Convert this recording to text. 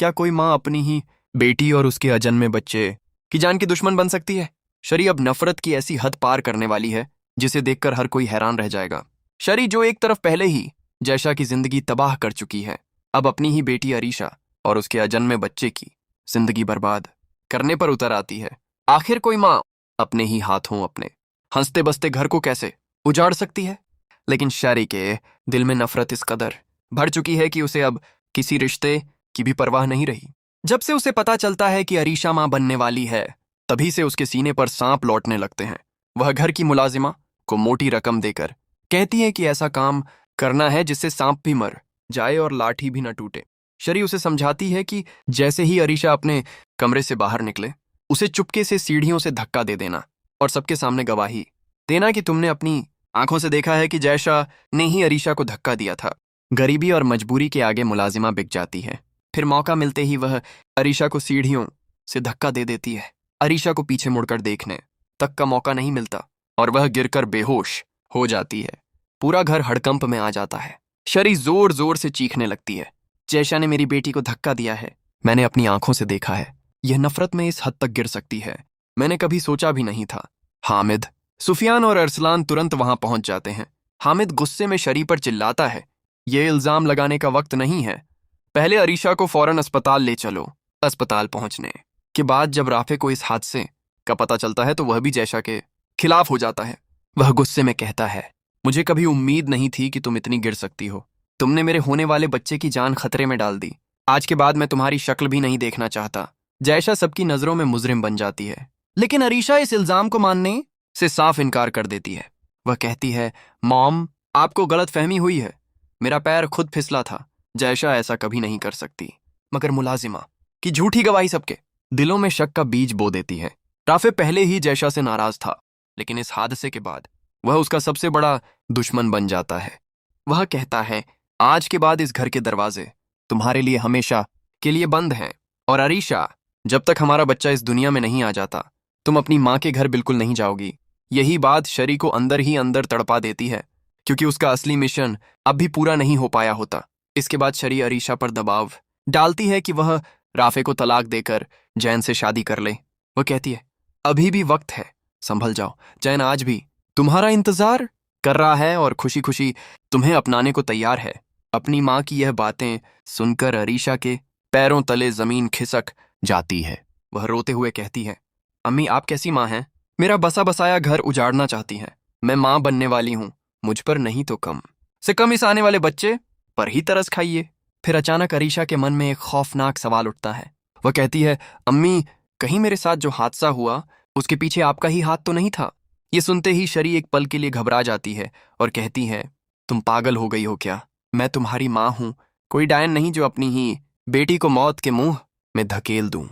क्या कोई माँ अपनी ही बेटी और उसके अजन्मे बच्चे की जान की दुश्मन बन सकती है? शरी अब नफरत की ऐसी हद पार करने वाली है जिसे देखकर हर कोई हैरान रह जाएगा। शरी जो एक तरफ पहले ही जैशा की जिंदगी तबाह कर चुकी है, अब अपनी ही बेटी अरीशा और उसके अजन्मे बच्चे की जिंदगी बर्बाद करने पर उतर आती है। आखिर कोई माँ अपने ही हाथों अपने हंसते बसते घर को कैसे उजाड़ सकती है? लेकिन शरी के दिल में नफरत इस कदर भर चुकी है कि उसे अब किसी रिश्ते की भी परवाह नहीं रही। जब से उसे पता चलता है कि अरीशा मां बनने वाली है, तभी से उसके सीने पर सांप लौटने लगते हैं। वह घर की मुलाजिमा को मोटी रकम देकर कहती है कि ऐसा काम करना है जिससे सांप भी मर जाए और लाठी भी न टूटे। शरी उसे समझाती है कि जैसे ही अरीशा अपने कमरे से बाहर निकले, उसे चुपके से सीढ़ियों से धक्का दे देना और सबके सामने गवाही देना कि तुमने अपनी आंखों से देखा है कि जैशा ने ही अरीशा को धक्का दिया था। गरीबी और मजबूरी के आगे मुलाजिमा बिक जाती है। फिर मौका मिलते ही वह अरीशा को सीढ़ियों से धक्का दे देती है। अरीशा को पीछे मुड़कर देखने तक का मौका नहीं मिलता और वह गिरकर बेहोश हो जाती है। पूरा घर हड़कंप में आ जाता है। शरी जोर जोर से चीखने लगती है, जैशा ने मेरी बेटी को धक्का दिया है, मैंने अपनी आंखों से देखा है। यह नफरत में इस हद तक गिर सकती है, मैंने कभी सोचा भी नहीं था। हामिद, सुफियान और अरसलान तुरंत वहां पहुंच जाते हैं। हामिद गुस्से में शरी पर चिल्लाता है, यह इल्जाम लगाने का वक्त नहीं है, पहले अरीशा को फौरन अस्पताल ले चलो। अस्पताल पहुंचने के बाद जब राफे को इस हादसे का पता चलता है तो वह भी जैशा के खिलाफ हो जाता है। वह गुस्से में कहता है, मुझे कभी उम्मीद नहीं थी कि तुम इतनी गिर सकती हो। तुमने मेरे होने वाले बच्चे की जान खतरे में डाल दी। आज के बाद मैं तुम्हारी शक्ल भी नहीं देखना चाहता। जैशा सबकी नजरों में मुजरिम बन जाती है, लेकिन अरीशा इस इल्जाम को मानने से साफ इनकार कर देती है। वह कहती है, मॉम, आपको गलत फहमी हुई है, मेरा पैर खुद फिसला था, जैशा ऐसा कभी नहीं कर सकती। मगर मुलाजिमा की झूठी गवाही सबके दिलों में शक का बीज बो देती है। राफे पहले ही जैशा से नाराज था, लेकिन इस हादसे के बाद वह उसका सबसे बड़ा दुश्मन बन जाता है। वह कहता है, आज के बाद इस घर के दरवाजे तुम्हारे लिए हमेशा के लिए बंद हैं, और अरीशा, जब तक हमारा बच्चा इस दुनिया में नहीं आ जाता, तुम अपनी माँ के घर बिल्कुल नहीं जाओगी। यही बात शरी को अंदर ही अंदर तड़पा देती है, क्योंकि उसका असली मिशन अब भी पूरा नहीं हो पाया होता। इसके बाद शरी अरीशा पर दबाव डालती है कि वह राफे को तलाक देकर जैन से शादी कर ले। वह कहती है, अभी भी वक्त है, संभल जाओ, जैन आज भी तुम्हारा इंतजार कर रहा है और खुशी खुशी तुम्हें अपनाने को तैयार है। अपनी माँ की यह बातें सुनकर अरीशा के पैरों तले जमीन खिसक जाती है। वह रोते हुए कहती है, अम्मी, आप कैसी माँ हैं? मेरा बसा बसाया घर उजाड़ना चाहती हैं। मैं माँ बनने वाली हूँ, मुझ पर नहीं तो कम से कम इस आने वाले बच्चे पर ही तरस खाइए। फिर अचानक अरीशा के मन में एक खौफनाक सवाल उठता है। वह कहती है, अम्मी, कहीं मेरे साथ जो हादसा हुआ उसके पीछे आपका ही हाथ तो नहीं था? ये सुनते ही शरी एक पल के लिए घबरा जाती है और कहती है, तुम पागल हो गई हो क्या? मैं तुम्हारी माँ हूं, कोई डायन नहीं जो अपनी ही बेटी को मौत के मुंह में धकेल दूं।